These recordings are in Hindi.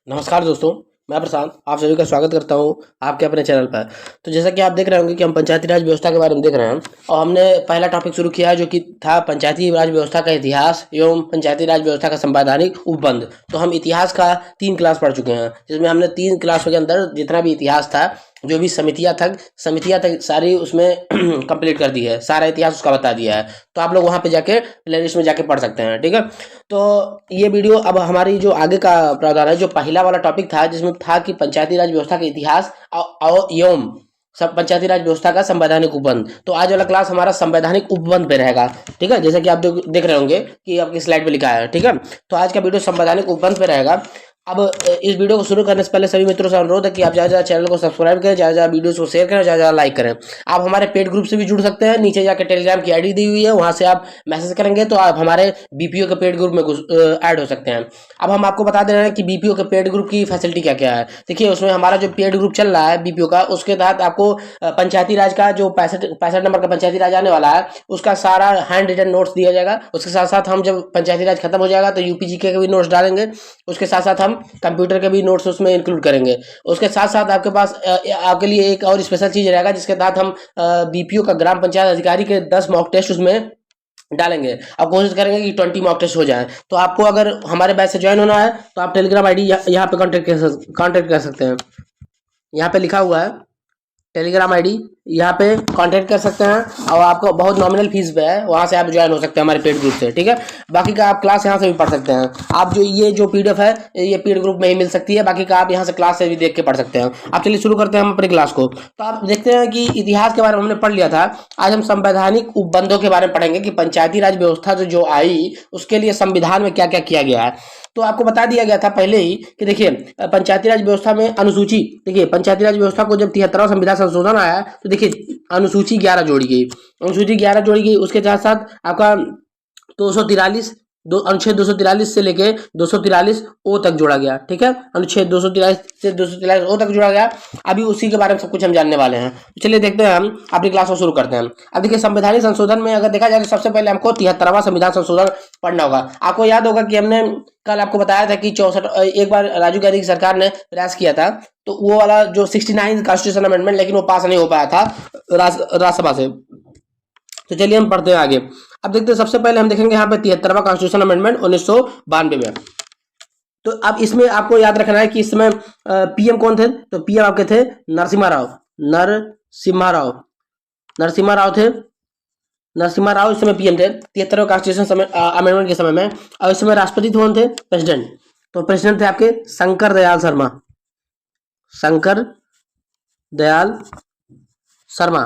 नमस्कार दोस्तों, मैं प्रशांत आप सभी का स्वागत करता हूं आपके अपने चैनल पर। तो जैसा कि आप देख रहे होंगे कि हम पंचायती राज व्यवस्था के बारे में देख रहे हैं और हमने पहला टॉपिक शुरू किया है जो कि था पंचायती राज व्यवस्था का इतिहास एवं पंचायती राज व्यवस्था का संवैधानिक उपबंध। तो हम इतिहास का 3 क्लास पढ़ चुके हैं, जिसमें हमने 3 क्लासों के अंदर जितना भी इतिहास था, जो भी समितियाँ तक सारी उसमें कंप्लीट कर दी है, सारा इतिहास उसका बता दिया है। तो आप लोग वहाँ पे जाके प्लेलिस्ट में जाके पढ़ सकते हैं, ठीक है। तो ये वीडियो अब हमारी जो आगे का प्रावधान है, जो पहला वाला टॉपिक था जिसमें था कि पंचायती राज व्यवस्था का इतिहास एवं सब पंचायती राज व्यवस्था का संवैधानिक उपबंध। तो आज वाला क्लास हमारा संवैधानिक उपबंध पे रहेगा, ठीक है। जैसा कि आप देख रहे होंगे कि आपकी स्लाइड पे लिखा है, ठीक है। तो आज का वीडियो संवैधानिक उपबंध पे रहेगा। अब इस वीडियो को शुरू करने से पहले सभी मित्रों से अनुरोध है कि आप ज़्यादा चैनल को सब्सक्राइब करें, ज़्यादा वीडियोस को शेयर करें, ज़्यादा लाइक करें। आप हमारे पेड ग्रुप से भी जुड़ सकते हैं, नीचे जाकर टेलीग्राम की आईडी दी हुई है, वहाँ से आप मैसेज करेंगे तो आप हमारे बीपीओ के पेड ग्रुप में ऐड हो सकते हैं। अब हम आपको बता दे रहे हैं कि बीपीओ के पेड ग्रुप की फैसिलिटी क्या क्या है। देखिए, उसमें हमारा जो पेड ग्रुप चल रहा है बीपीओ का, उसके तहत आपको पंचायती राज का जो 65 नंबर का पंचायती राज आने वाला है उसका सारा हैंड रिटन नोट्स दिया जाएगा। उसके साथ साथ हम जब पंचायती राज खत्म हो जाएगा तो यूपीजीके के भी नोट्स डालेंगे। उसके साथ साथ हम कंप्यूटर के भी नोट्स उसमें इंक्लूड करेंगे। उसके साथ साथ आपके पास आपके लिए एक और स्पेशल चीज रहेगा, जिसके तहत हम बीपीओ का ग्राम पंचायत अधिकारी के 10 मॉक टेस्ट उसमें डालेंगे। अब कोशिश करेंगे कि 20 मॉक टेस्ट हो जाए। तो आपको अगर हमारे बैच से ज्वाइन होना है तो आप टेलीग्राम आईडी यहाँ पे कांटेक्ट कर सकते हैं। यहाँ पे लिखा हुआ है टेलीग्राम आईडी, यहाँ पे कांटेक्ट कर सकते हैं और आपको बहुत नॉमिनल फीस पे है, वहाँ से आप ज्वाइन हो सकते हैं हमारे पेड ग्रुप से, ठीक है। बाकी का आप क्लास यहाँ से भी पढ़ सकते हैं। आप जो ये जो पीडीएफ है ये पेड ग्रुप में ही मिल सकती है, बाकी का आप यहाँ से क्लास से भी देख के पढ़ सकते हैं। अब चलिए शुरू करते हैं हम अपनी क्लास को। तो आप देखते हैं कि इतिहास के बारे में हमने पढ़ लिया था। आज हम संवैधानिक उपबंधों के बारे में पढ़ेंगे कि पंचायती राज व्यवस्था जो आई उसके लिए संविधान में क्या क्या किया गया है। तो आपको बता दिया गया था पहले ही कि देखिए, पंचायती राज व्यवस्था में अनुसूची, देखिए पंचायती राज व्यवस्था को जब 73वां संविधान संशोधन आया तो देखिए अनुसूची 11 जोड़ी गई, अनुसूची 11 जोड़ी गई। उसके साथ साथ आपका 243 अनुच्छेद 243 से लेके 243 ओ तक जोड़ा गया, ठीक है। अनुच्छेद 243 से 243 ओ तक जोड़ा गया। अभी उसी के बारे में सब कुछ हम जानने वाले हैं। तो चलिए देखते हैं, हम अपनी क्लास को शुरू करते हैं। अब देखिए, संवैधानिक संशोधन में अगर देखा जाए तो सबसे पहले हमको 73वां संविधान संशोधन पढ़ना होगा। आपको याद होगा कि हमने कल आपको बताया था कि 64 एक बार राजीव गांधी की सरकार ने प्रयास किया था, तो वो वाला जो 69 कॉन्स्टिट्यूशन अमेंडमेंट, लेकिन वो पास नहीं हो पाया था राज्यसभा से। तो चलिए हम पढ़ते हैं आगे। अब देखते हैं, सबसे पहले हम देखेंगे यहाँ पे 73वां कॉन्स्टिट्यूशन अमेंडमेंट 1992 में। तो अब इसमें आपको याद रखना है कि इसमें पीएम कौन थे। तो पीएम आपके थे नरसिम्हा राव थे। नरसिम्हा राव इस समय पीएम थे 73वें कॉन्स्टिट्यूशन अमेंडमेंट के समय में। और इस समय राष्ट्रपति कौन थे, प्रेसिडेंट। तो प्रेसिडेंट थे आपके शंकर दयाल शर्मा,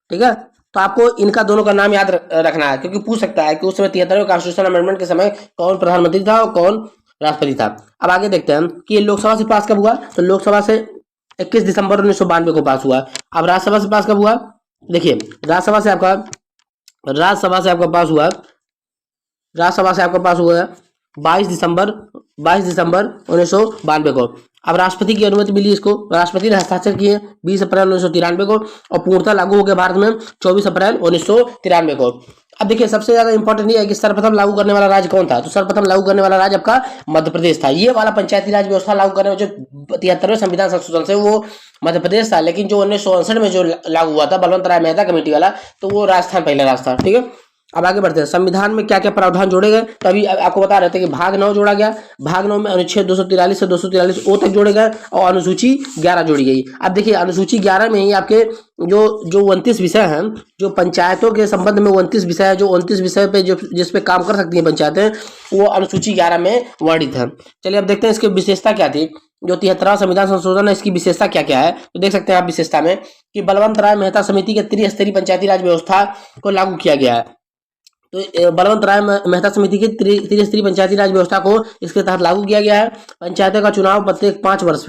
ठीक है। तो आपको इनका दोनों का नाम याद रखना है, क्योंकि पूछ सकता है कि उस समय 73वें कॉन्स्टिट्यूशन अमेंडमेंट के समय कौन प्रधानमंत्री था और कौन राष्ट्रपति था। अब आगे देखते हैं कि ये लोकसभा से पास कब हुआ। तो लोकसभा से 21 दिसंबर 1992 को पास हुआ। अब राज्यसभा से पास कब हुआ। देखिए, राज्यसभा से आपका पास हुआ 22 दिसंबर 1992 को। अब राष्ट्रपति की अनुमति मिली इसको, राष्ट्रपति ने हस्ताक्षर किए 20 अप्रैल 1993 को और पूर्णतः लागू हो गया भारत में 24 अप्रैल 1993 को। अब देखिए, सबसे ज्यादा इंपॉर्टेंट ये है कि सर्वप्रथम लागू करने वाला राज्य कौन था। तो सर्वप्रथम लागू करने वाला राज्य आपका मध्य प्रदेश था। ये वाला पंचायती राज व्यवस्था लागू करने में जो 73वें संविधान संशोधन से वो मध्य प्रदेश था, लेकिन जो 1969 में जो लागू हुआ था बलवंत राय मेहता कमेटी वाला, तो वो राजस्थान पहला राज्य था, ठीक है। अब आगे बढ़ते हैं, संविधान में क्या क्या प्रावधान जोड़े गए। तो अभी आपको बता रहे थे कि भाग 9 जोड़ा गया। भाग 9 में अनुच्छेद 243 से 243 ओ तक जोड़े गए और अनुसूची 11 जोड़ी गई। अब देखिए, अनुसूची 11 में ही आपके जो 29 विषय हैं, जो पंचायतों के संबंध में 29 विषय है, जो 29 विषय पे जिस पे काम कर सकती हैं पंचायतें, वो अनुसूची 11 में वर्णित है। चलिए अब देखते हैं इसकी विशेषता क्या थी। जो 73वां संविधान संशोधन है, इसकी विशेषता क्या क्या है। तो देख सकते हैं आप विशेषता में कि बलवंत राय मेहता समिति के त्रिस्तरीय पंचायती राज व्यवस्था को लागू किया गया है। तो बलवंत राय मेहता समिति की त्रिस्तरीय पंचायती राज व्यवस्था को इसके तहत लागू किया गया है। पंचायतों का चुनाव प्रत्येक 5 वर्ष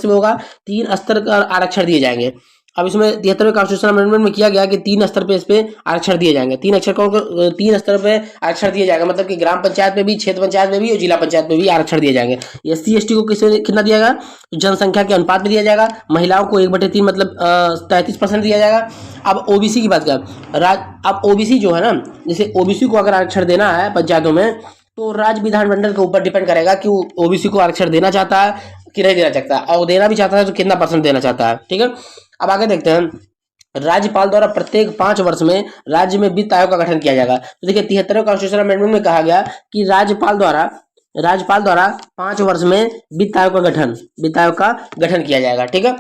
में होगा। 3 स्तर का आरक्षण दिए जाएंगे। अब इसमें 73वें कॉन्स्टिट्यूशन अमेंडमेंट में किया गया कि 3 स्तर पे इस पे आरक्षण दिए जाएंगे। 3 स्तर पे आरक्षण दिए जाएगा, मतलब कि ग्राम पंचायत में भी, क्षेत्र पंचायत में भी और जिला पंचायत में भी आरक्षण दिए जाएंगे। SC ST को कितना दिया जाएगा, जनसंख्या के अनुपात में दिया जाएगा। महिलाओं को 1/3 मतलब 33% दिया जाएगा। अब ओबीसी की बात करें, अब ओबीसी जो है ना, जैसे ओबीसी को अगर आरक्षण देना है पंचायतों में, तो राज्य विधानमंडल के ऊपर डिपेंड करेगा कि वो ओबीसी को आरक्षण देना चाहता है कि नहीं देना चाहता, और देना भी चाहता है तो कितना परसेंट देना चाहता है। ठीक है, अब आगे देखते हैं। राज्यपाल द्वारा प्रत्येक 5 वर्ष में राज्य में वित्त आयोग का गठन किया जाएगा। तो देखिए 73वें कॉन्स्टिट्यूशन अमेंडमेंट में कहा गया कि राज्यपाल द्वारा 5 वर्ष में वित्त आयोग का गठन किया जाएगा। ठीक है,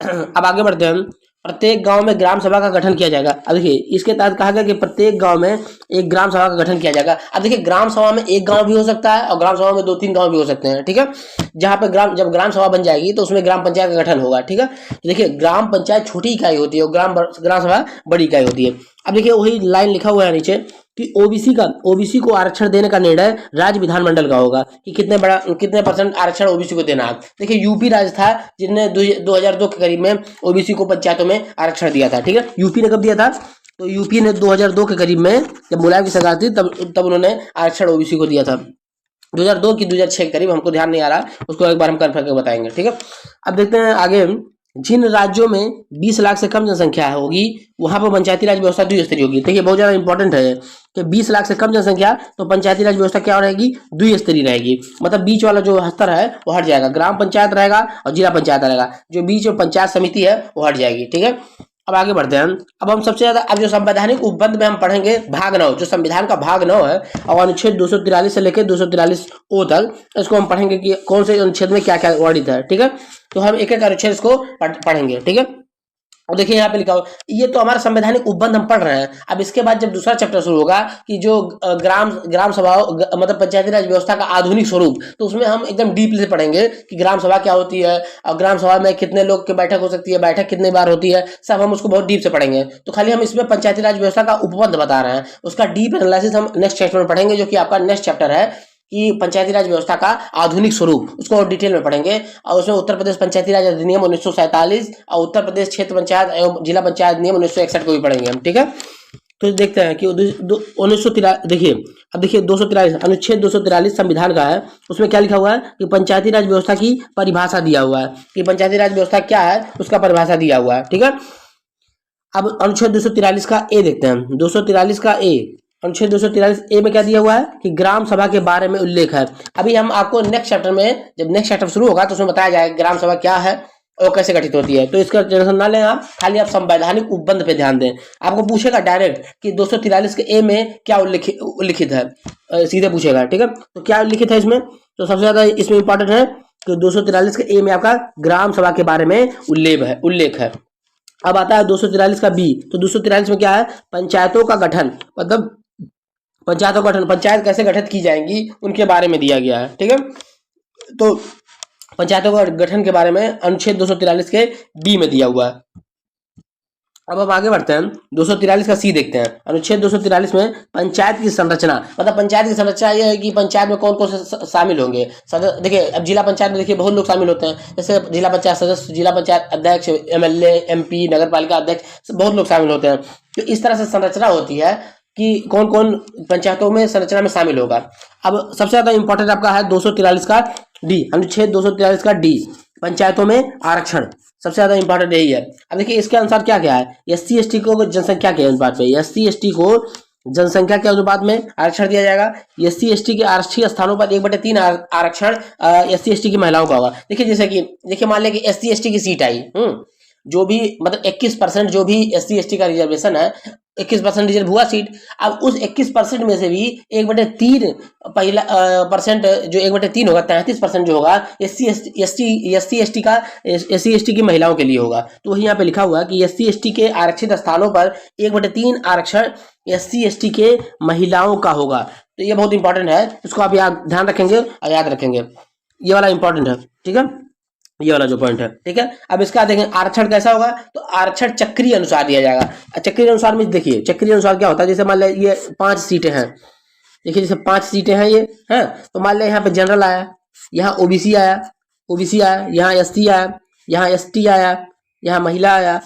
अब आगे बढ़ते हैं। प्रत्येक गांव में ग्राम सभा का गठन किया जाएगा। अब देखिए इसके तहत कहा गया कि प्रत्येक गांव में एक ग्राम सभा का गठन किया जाएगा। अब देखिए ग्राम सभा में एक गांव भी हो सकता है और ग्राम सभा में 2-3 गांव भी हो सकते हैं। ठीक है, जहां पे जब ग्राम सभा बन जाएगी तो उसमें ग्राम पंचायत का गठन होगा। ठीक है, देखिए ग्राम पंचायत छोटी इकाई होती है और ग्राम सभा बड़ी इकाई होती है। अब देखिए वही लाइन लिखा हुआ है नीचे कि ओबीसी को आरक्षण देने का निर्णय राज्य विधानमंडल का होगा कि कितने परसेंट आरक्षण ओबीसी को देना है। देखिए यूपी राज्य था जिसने 2002 के करीब में ओबीसी को पंचायतों में आरक्षण दिया था। ठीक है, यूपी ने कब दिया था? तो यूपी ने 2002 के करीब में, जब मुलायम की सरकार थी तब उन्होंने आरक्षण ओबीसी को दिया था। 2002 की 2006 के करीब, हमको ध्यान नहीं आ रहा, उसको एक बार हम कन्फर्म करके बताएंगे। ठीक है, अब देखते हैं आगे। जिन राज्यों में 20 लाख से कम जनसंख्या होगी वहां पर पंचायती राज व्यवस्था द्विस्तरीय होगी। देखिए बहुत ज्यादा इंपॉर्टेंट है कि 20 लाख से कम जनसंख्या तो पंचायती राज व्यवस्था क्या रहेगी? द्विस्तरीय रहेगी। मतलब बीच वाला जो स्तर है वो हट जाएगा, ग्राम पंचायत रहेगा और जिला पंचायत रहेगा, जो बीच में पंचायत समिति है वो हट जाएगी। ठीक है, अब आगे बढ़ते हैं। अब हम सबसे ज्यादा, अब जो संवैधानिक उपबंध में हम पढ़ेंगे भाग 9, जो संविधान का भाग 9 है और अनुच्छेद 243 से लेकर 243 ओ तक, इसको हम पढ़ेंगे कि कौन से अनुच्छेद में क्या क्या वर्णित है। ठीक है, तो हम एक एक अनुच्छेद इसको पढ़ेंगे। ठीक है, और देखिए यहाँ पे लिखा हो, ये तो हमारा संवैधानिक उपबंध हम पढ़ रहे हैं। अब इसके बाद जब दूसरा चैप्टर शुरू होगा कि जो ग्राम सभा मतलब पंचायती राज व्यवस्था का आधुनिक स्वरूप, तो उसमें हम एकदम डीपली से पढ़ेंगे कि ग्राम सभा क्या होती है और ग्राम सभा में कितने लोग की बैठक हो सकती है, बैठक कितनी बार होती है, सब हम उसको बहुत डीप से पढ़ेंगे। तो खाली हम इसमें पंचायती राज व्यवस्था का उपबंध बता रहे हैं, उसका डीप एनालिसिस हम नेक्स्ट चैप्टर में पढ़ेंगे, जो कि आपका नेक्स्ट चैप्टर है कि पंचायती राज व्यवस्था का आधुनिक स्वरूप, उसको और डिटेल में पढ़ेंगे। और उसमें उत्तर प्रदेश पंचायती राज अधिनियम 1947 और उत्तर प्रदेश क्षेत्र पंचायत एवं जिला पंचायत अधिनियम 1961 को भी पढ़ेंगे हम। ठीक है, तो देखते हैं कि 1943, देखिए अब देखिए 243 अनुच्छेद 243 संविधान का है, उसमें क्या लिखा हुआ है कि पंचायती राज व्यवस्था की परिभाषा दिया हुआ है कि पंचायती राज व्यवस्था क्या है, उसका परिभाषा दिया हुआ है। ठीक है, अब अनुच्छेद 243 का ए देखते हैं। 243 का ए, अनुच्छेद 243 ए में क्या दिया हुआ है कि ग्राम सभा के बारे में उल्लेख है। अभी हम आपको नेक्स्ट चैप्टर में, जब नेक्स्ट चैप्टर शुरू होगा तो उसमें बताया जाएगा ग्राम सभा क्या है और कैसे गठित होती है। तो इसका टेंशन ना लें आप, खाली आप संवैधानिक उपबंध पे ध्यान दें। आपको पूछेगा डायरेक्ट कि 243 के ए में क्या उल्लिखित है, सीधे पूछेगा। ठीक है, तो क्या उल्लिखित है इसमें? तो सबसे ज्यादा इसमें इंपॉर्टेंट है कि 243 के ए में आपका ग्राम सभा के बारे में उल्लेख है। अब आता है 243 का बी। तो 243 में क्या है? पंचायतों का गठन, मतलब पंचायत कैसे गठित की जाएंगी उनके बारे में दिया गया है। ठीक है, तो पंचायतों का गठन के बारे में अनुच्छेद 243 के बी में दिया हुआ है। अब हम आगे बढ़ते हैं, 243 का सी देखते हैं। अनुच्छेद 243 में पंचायत की संरचना, मतलब पंचायत की संरचना यह है कि पंचायत में कौन कौन से शामिल होंगे। देखिए अब जिला पंचायत में देखिए बहुत लोग शामिल होते हैं, जैसे जिला पंचायत सदस्य, जिला पंचायत अध्यक्ष, एमएलए, एमपी, नगर पालिका अध्यक्ष, बहुत लोग शामिल होते हैं। तो इस तरह से संरचना होती है कि कौन कौन पंचायतों में संरचना में शामिल होगा। अब सबसे ज्यादा इंपॉर्टेंट आपका है 243 का डी, अनुच्छेद 243 का डी, पंचायतों में आरक्षण, सबसे ज्यादा इंपॉर्टेंट यही है। अब देखिए इसके अनुसार क्या क्या है, एससी एसटी को जनसंख्या के अनुपात पे, एससी एसटी को जनसंख्या के अनुपात में आरक्षण दिया जाएगा। एससी एसटी के आरक्षित स्थानों पर 1/3 आरक्षण एससी एसटी की महिलाओं का होगा। देखिए जैसे कि देखिए मान लिया कि एससी एसटी की सीट आई, जो भी मतलब 21% जो भी एससी एसटी का रिजर्वेशन है, 21% रिजर्व हुआ सीट। अब उस 21% में से भी 1/3 पहला परसेंट, जो 1/3 होगा, 33% जो होगा एससी एसटी की महिलाओं के लिए होगा। तो वही यहाँ पे लिखा हुआ है कि एससी एसटी के आरक्षित स्थानों पर 1/3 आरक्षण एससी एसटी के महिलाओं का होगा। तो ये बहुत इंपॉर्टेंट है, इसको आप ध्यान रखेंगे और याद रखेंगे, ये वाला इंपॉर्टेंट है। ठीक है, ये वाला जो पॉइंट है। ठीक है, अब इसका देखें आरक्षण कैसा होगा, तो आरक्षण चक्रीय अनुसार दिया जाएगा। चक्रीय अनुसार में देखिए, चक्रीय अनुसार क्या होता है, जैसे मान लिया ये 5 सीटें हैं, देखिए जैसे 5 सीटें हैं ये हैं, तो मान लिया यहाँ पे जनरल आया, यहाँ ओबीसी आया, यहाँ एससी आया, यहाँ एसटी आया, यहाँ महिला आया।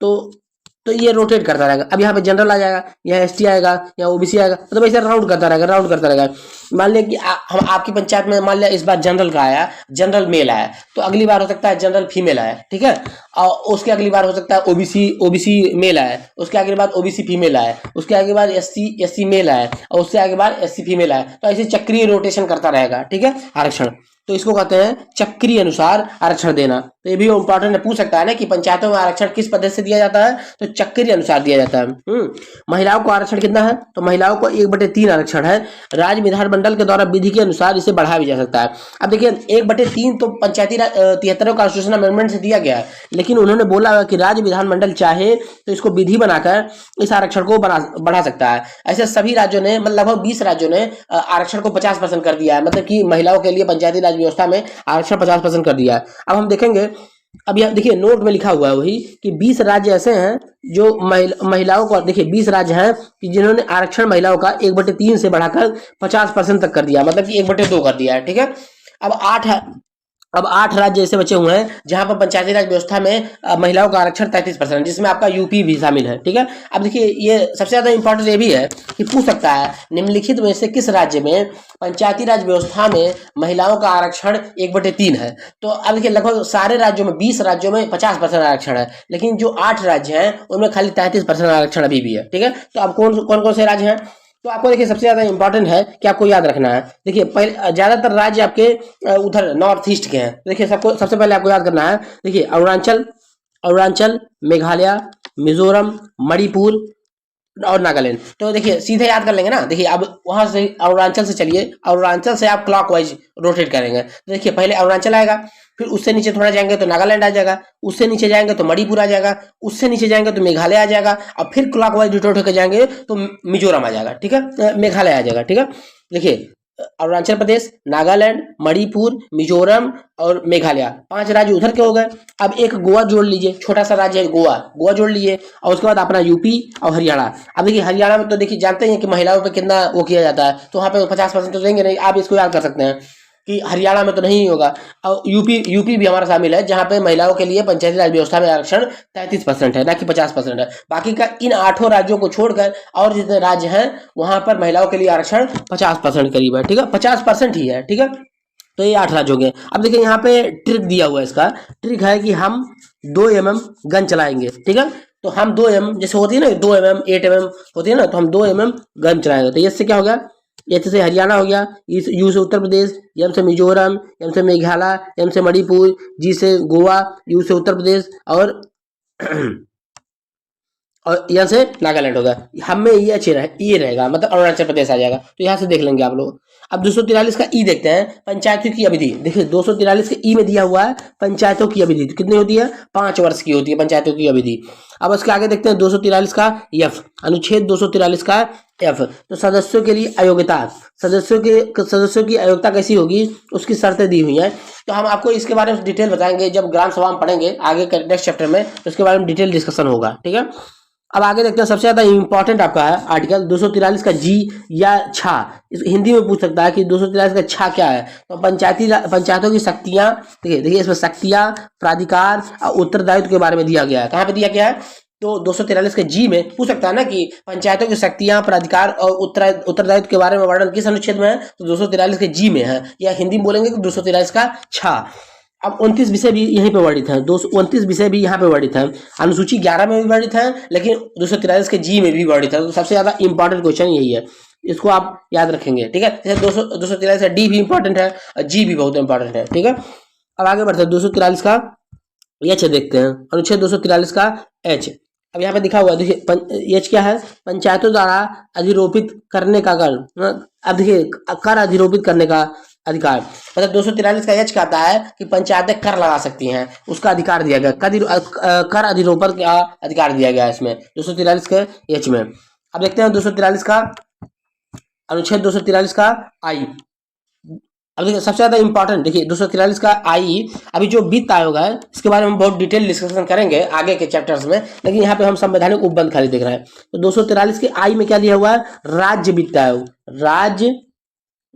तो तो ये रोटेट करता रहेगा। अब यहाँ पे जनरल आ जाएगा, यहाँ एसटी आएगा, यहाँ ओबीसी आएगा, मतलब ऐसे राउंड करता रहेगा, राउंड करता रहेगा। मान लिया कि हम आपकी पंचायत में मान लिया इस बार जनरल का आया, जनरल मेल आया, तो अगली बार हो सकता है जनरल फीमेल आया, ठीक है। और उसके अगली बार हो सकता है ओबीसी मेल आया, उसके आगे बाद ओबीसी फीमेल आया, उसके आगे बाद एससी मेल आया, और उससे आगे बाद एससी फीमेल आया। तो ऐसे चक्रीय रोटेशन करता रहेगा, ठीक है, आरक्षण। तो इसको कहते हैं चक्रीय अनुसार आरक्षण देना। तो ये भी इंपॉर्टेंट है, पूछ सकता है ना कि पंचायतों में आरक्षण किस पद्धति से दिया जाता है, तो चक्रीय अनुसार दिया जाता है। महिलाओं को आरक्षण कितना है, तो महिलाओं को 1/3 आरक्षण है। राज्य विधानमंडल के द्वारा विधि के अनुसार इसे बढ़ाया भी जा सकता है। अब देखिए 1/3 तो पंचायती 73 कॉन्स्टिट्यूशन अमेंडमेंट से दिया गया है, लेकिन उन्होंने बोला कि राज्य विधानमंडल चाहे तो इसको विधि बनाकर इस आरक्षण को बढ़ा सकता है। ऐसे सभी राज्यों ने, मतलब लगभग 20 राज्यों ने आरक्षण को 50% कर दिया है, मतलब कि महिलाओं के लिए पंचायती राज व्यवस्था में आरक्षण 50% कर दिया है। अब हम देखेंगे, अब यह देखिए नोट में लिखा हुआ है वही कि 20 राज्य ऐसे हैं जो महिलाओं को, देखिए 20 राज्य हैं कि जिन्होंने आरक्षण महिलाओं का 1/3 से बढ़ाकर 50% तक कर दिया, मतलब कि 1/2 कर दिया है, ठीक है। अब 8 राज्य ऐसे बचे हुए हैं जहां पर पंचायती राज व्यवस्था में महिलाओं का आरक्षण 33%, जिसमें आपका यूपी भी शामिल है, ठीक है। अब देखिए ये सबसे ज्यादा इंपॉर्टेंट ये भी है कि पूछ सकता है निम्नलिखित में से किस राज्य में पंचायती राज व्यवस्था में महिलाओं का आरक्षण 1/3 है। तो अब देखिए लगभग सारे राज्यों में, 20 राज्यों में 50% आरक्षण है, लेकिन जो 8 राज्य हैं उनमें खाली 33% आरक्षण अभी भी है, ठीक है। तो अब कौन कौन से राज्य हैं, तो आपको देखिए सबसे ज्यादा इंपॉर्टेंट है कि आपको याद रखना है। देखिए पहले ज्यादातर राज्य आपके उधर नॉर्थ ईस्ट के हैं। देखिए सबसे पहले आपको याद करना है, देखिए अरुणाचल, मेघालय, मिजोरम, मणिपुर और नागालैंड। तो देखिए सीधे याद कर लेंगे ना। देखिए अब वहां से अरुणाचल से चलिए, अरुणाचल से आप क्लॉकवाइज रोटेट करेंगे। तो देखिए पहले अरुणाचल आएगा, फिर उससे नीचे थोड़ा जाएंगे तो नागालैंड आ जाएगा, उससे नीचे जाएंगे तो मणिपुर आ जाएगा, उससे नीचे जाएंगे तो मेघालय आ जाएगा, और फिर क्लॉकवाइज रोटेट होकर जाएंगे तो मिजोरम आ जाएगा, ठीक है, मेघालय आ जाएगा, ठीक है। देखिए अरुणाचल प्रदेश, नागालैंड, मणिपुर, मिजोरम और मेघालय, 5 राज्य उधर के हो गए। अब एक गोवा जोड़ लीजिए, छोटा सा राज्य है गोवा जोड़ लीजिए, और उसके बाद अपना यूपी और हरियाणा। अब देखिए हरियाणा में तो देखिए जानते हैं कि महिलाओं पे कितना वो किया जाता है, तो वहाँ पे 50% तो देंगे नहीं। आप इसको याद कर सकते हैं कि हरियाणा में तो नहीं होगा। और यूपी भी हमारा शामिल है, जहाँ पे महिलाओं के लिए पंचायती राज व्यवस्था में आरक्षण 33% है, ना कि 50% है। बाकी का इन 8 राज्यों को छोड़कर और जितने राज्य हैं वहां पर महिलाओं के लिए आरक्षण 50% करीब है, ठीक है, 50% ही है, ठीक है। तो ये 8 राज्य हो गए। अब देखिए यहाँ पे ट्रिक दिया हुआ है, इसका ट्रिक है कि हम 2 mm गन चलाएंगे, ठीक है। तो हम 2 mm जैसे होती है ना, 2 mm 8 mm होती है ना, तो हम 2 mm गन चलाएंगे। तो इससे क्या हो गया, एच से हरियाणा हो गया, यू से उत्तर प्रदेश, एम से मिजोरम, एम से मेघालय, एम से मणिपुर, जी से गोवा, यू से उत्तर प्रदेश और यहाँ से नागालैंड होगा। हमें ये रहेगा, मतलब अरुणाचल प्रदेश आ जाएगा। तो यहाँ से देख लेंगे आप लोग। अब 243 का ई देखते हैं, पंचायतों की अवधि। देखिए 243 के ई में दिया हुआ है पंचायतों की अवधि कितनी होती है, 5 वर्ष की होती है पंचायतों की अवधि। अब उसके आगे देखते हैं 243 का एफ, अनुच्छेद 243 का एफ। तो सदस्यों के लिए अयोग्यता, सदस्यों की अयोग्यता कैसी होगी, उसकी शर्तें दी हुई हैं। तो हम आपको इसके बारे में डिटेल बताएंगे जब ग्राम सभा में पढ़ेंगे आगे के नेक्स्ट चैप्टर में, तो इसके बारे में डिटेल डिस्कशन होगा, ठीक है। अब आगे देखते हैं, सबसे ज्यादा इंपॉर्टेंट आपका है आर्टिकल 243 का जी या छा। हिंदी में पूछ सकता है कि 243 का छा क्या है। तो पंचायतों की शक्तियां, देखिए इसमें शक्तियां, प्राधिकार और उत्तरदायित्व के बारे में दिया गया है। कहाँ पे दिया गया है, तो 243 के जी में पूछ सकता है ना कि पंचायतों की शक्तियां, प्राधिकार और उत्तरदायित्व के बारे में वर्णन किस अनुच्छेद में है, तो 243 के जी में है, या हिंदी में बोलेंगे कि 243 का छा। अब 29 विषय भी यहीं पे वर्णित है, 229 विषय भी यहाँ पे वर्णित है। अनुसूची 11 में भी वर्णित है, लेकिन 243 के जी में भी वर्णित है। तो सबसे ज्यादा इंपॉर्टेंट क्वेश्चन यही है, इसको आप याद रखेंगे, ठीक है। जैसे 243 का डी भी इंपॉर्टेंट है और जी भी बहुत इंपॉर्टेंट है, ठीक है। अब आगे बढ़ते हैं 243 का एच देखते हैं, अनुच्छेद 243 का एच। अब यहाँ पे दिखा हुआ है, देखिए एच क्या है, पंचायतों द्वारा अधिरोपित करने का कर। अब देखिए कर अधिरोपित करने का अधिकार, मतलब 243 का एच कहता है कि पंचायतें कर लगा सकती हैं, उसका अधिकार दिया गया, कर अधिरोपण का अधिकार दिया गया है इसमें 243 के एच में। अब देखते हैं 243 का अनुच्छेद 243 का आई। अब देखिए सबसे ज्यादा इंपॉर्टेंट, देखिए 243 का आई, अभी जो वित्त आयोग है इसके बारे में हम बहुत डिटेल डिस्कशन करेंगे आगे के चैप्टर्स में, लेकिन यहाँ पे हम संवैधानिक उपबंध खाली देख रहे हैं। तो 243 के आई में क्या दिया हुआ है, राज्य वित्त आयोग, राज्य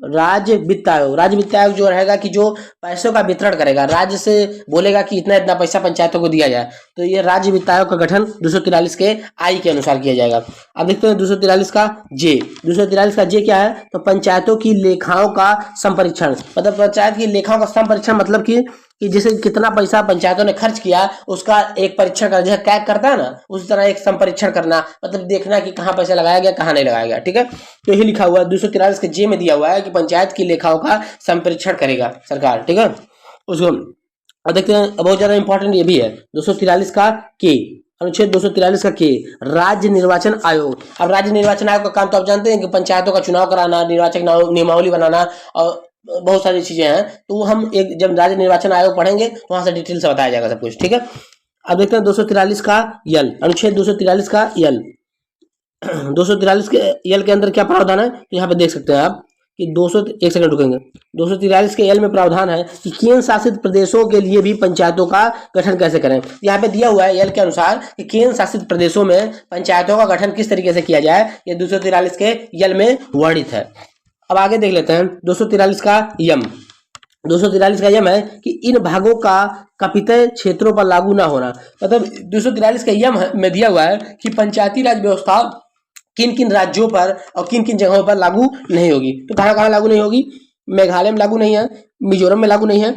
राज्य वित्त आयोग, राज्य वित्त आयोग जो रहेगा कि जो पैसों का वितरण करेगा, राज्य से बोलेगा कि इतना इतना पैसा पंचायतों को दिया जाए, तो ये राज्य वित्त आयोग का गठन 243 के आई के अनुसार किया जाएगा। अब देखते हैं 243 का जे। 243 का जे क्या है, तो पंचायतों की लेखाओं का संपरीक्षण, मतलब पंचायत की लेखाओं का संपरीक्षण मतलब कि जैसे कितना पैसा पंचायतों ने खर्च किया उसका एक परीक्षण करना, जैसे कैग करता है ना, उसी तरह एक संपरीक्षण करना, मतलब देखना कि कहाँ पैसा लगाया गया कहाँ नहीं लगाया गया। ठीक है, तो यही लिखा हुआ है 243 के जे में दिया हुआ है कि पंचायत की लेखाओं का संपरीक्षण करेगा सरकार। ठीक है, उसको अब देखते हैं, बहुत ज्यादा इंपॉर्टेंट ये भी है 243 का के, अनुच्छेद 243 का के, राज्य निर्वाचन आयोग। अब राज्य निर्वाचन आयोग का काम तो आप जानते हैं कि पंचायतों का चुनाव कराना, निर्वाचक नियमावली बनाना और बहुत सारी चीजें हैं, तो वो हम एक जब राज्य निर्वाचन आयोग पढ़ेंगे तो वहां से डिटेल से बताया जाएगा सब कुछ। ठीक है, अब देखते हैं 243 का यल, अनुच्छेद 243 का यल। 243 के यल के अंदर क्या प्रावधान है, तो यहाँ पे देख सकते हैं आप कि 1 सेकंड रुकेंगे। 243 के यल में प्रावधान है कि केंद्र शासित प्रदेशों के लिए भी पंचायतों का गठन कैसे करें। यहाँ पे दिया हुआ है यल के अनुसार कि केंद्र शासित प्रदेशों में पंचायतों का गठन किस तरीके से किया जाए, ये 243 के यल में वर्णित है। अब आगे देख लेते हैं 243 का यम। 243 का यम है कि इन भागों का कपितय क्षेत्रों पर लागू ना होना, मतलब 243 का यम में दिया हुआ है कि पंचायती राज व्यवस्था किन किन राज्यों पर और किन किन जगहों पर लागू नहीं होगी। तो कहाँ कहाँ लागू नहीं होगी, मेघालय में लागू नहीं है, मिजोरम में लागू नहीं है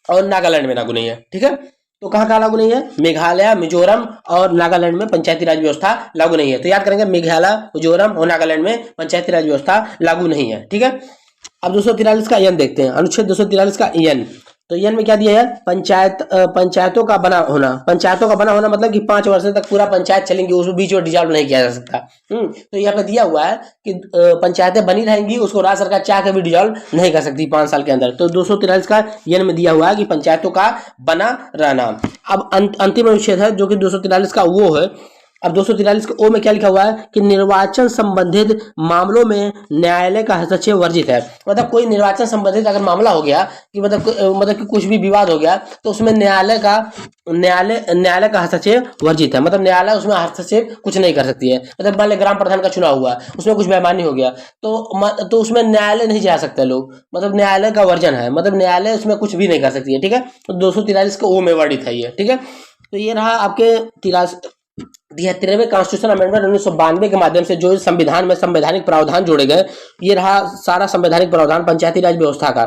और नागालैंड में लागू नहीं है। ठीक है, तो कहाँ कहाँ लागू नहीं है, मेघालय, मिजोरम और नागालैंड में पंचायती राज व्यवस्था लागू नहीं है। तो याद करेंगे मेघालय, मिजोरम और नागालैंड में पंचायती राज व्यवस्था लागू नहीं है। ठीक है, अब 243 का एन देखते हैं, अनुच्छेद 243 का एन। तो एन में क्या दिया है, पंचायतों का बना होना। पंचायतों का बना होना मतलब कि 5 वर्ष तक पूरा पंचायत चलेंगी, उसको बीच में डिजॉल्व नहीं किया जा सकता। तो यहाँ पे दिया हुआ है कि पंचायतें बनी रहेंगी, उसको राज्य सरकार चाह के भी डिजॉल्व नहीं कर सकती 5 साल के अंदर। तो 243 का एन में दिया हुआ है कि पंचायतों का बना रहना। अब अंतिम अनुच्छेद है जो कि 243 का वो है। अब 243 के ओ में क्या लिखा हुआ है कि निर्वाचन संबंधित मामलों में न्यायालय का हस्तक्षेप वर्जित है। मतलब कोई निर्वाचन संबंधित अगर मामला हो गया कि मतलब कि कुछ भी विवाद हो गया तो उसमें न्यायालय का हस्तक्षेप वर्जित है। मतलब न्यायालय उसमें हस्तक्षेप कुछ नहीं कर सकती है। मतलब मान लीजिए ग्राम प्रधान का चुनाव हुआ, उसमें कुछ बेईमानी हो गया तो उसमें न्यायालय नहीं जा सकते लोग, मतलब न्यायालय का वर्जन है, मतलब न्यायालय उसमें कुछ भी नहीं कर सकती है। ठीक है, तो 243 के ओ में वर्णित है ये। ठीक है, तो ये रहा आपके 73वें कॉन्स्टिट्यूशन अमेंडमेंट 1992 के माध्यम से जो संविधान में संवैधानिक प्रावधान जोड़े गए, ये रहा सारा संवैधानिक प्रावधान पंचायती राज व्यवस्था का।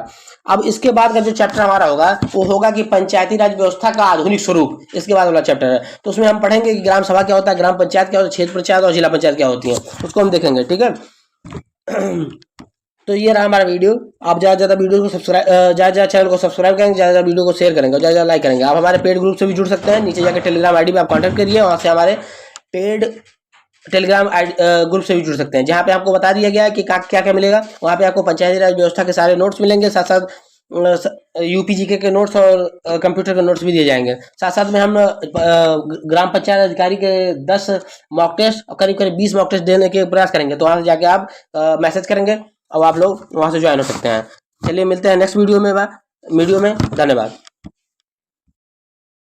अब इसके बाद का जो चैप्टर हमारा होगा वो होगा कि पंचायती राज व्यवस्था का आधुनिक स्वरूप, इसके बाद वाला चैप्टर है। तो उसमें हम पढ़ेंगे कि ग्राम सभा क्या होता है, ग्राम पंचायत क्या होता है, क्षेत्र पंचायत और जिला पंचायत क्या होती है, उसको हम देखेंगे। ठीक है, तो ये रहा हमारा वीडियो। आप ज़्यादा वीडियो को सब्सक्राइब, ज़्यादा चैनल को सब्सक्राइब करेंगे, ज़्यादा वीडियो को शेयर करेंगे और ज़्यादा लाइक करेंगे। आप हमारे पेड ग्रुप से भी जुड़ सकते हैं, नीचे जाकर टेलीग्राम आईडी पे आप कांटेक्ट करिए, वहाँ से हमारे पेड टेलीग्राम ग्रुप से भी जुड़ सकते हैं, जहाँ पे आपको बता दिया गया है कि क्या क्या मिलेगा। वहाँ पे आपको पंचायती राज व्यवस्था के सारे नोट्स मिलेंगे, साथ साथ यूपीजीके के नोट्स और कंप्यूटर के नोट्स भी दिए जाएंगे। साथ साथ में हम ग्राम पंचायत अधिकारी के 10 मॉक टेस्ट और करीब करीब 20 मॉक टेस्ट देने के प्रयास करेंगे। तो वहाँ से जाके आप मैसेज करेंगे और आप लोग वहाँ से ज्वाइन हो सकते हैं। चलिए मिलते हैं नेक्स्ट वीडियो में। धन्यवाद।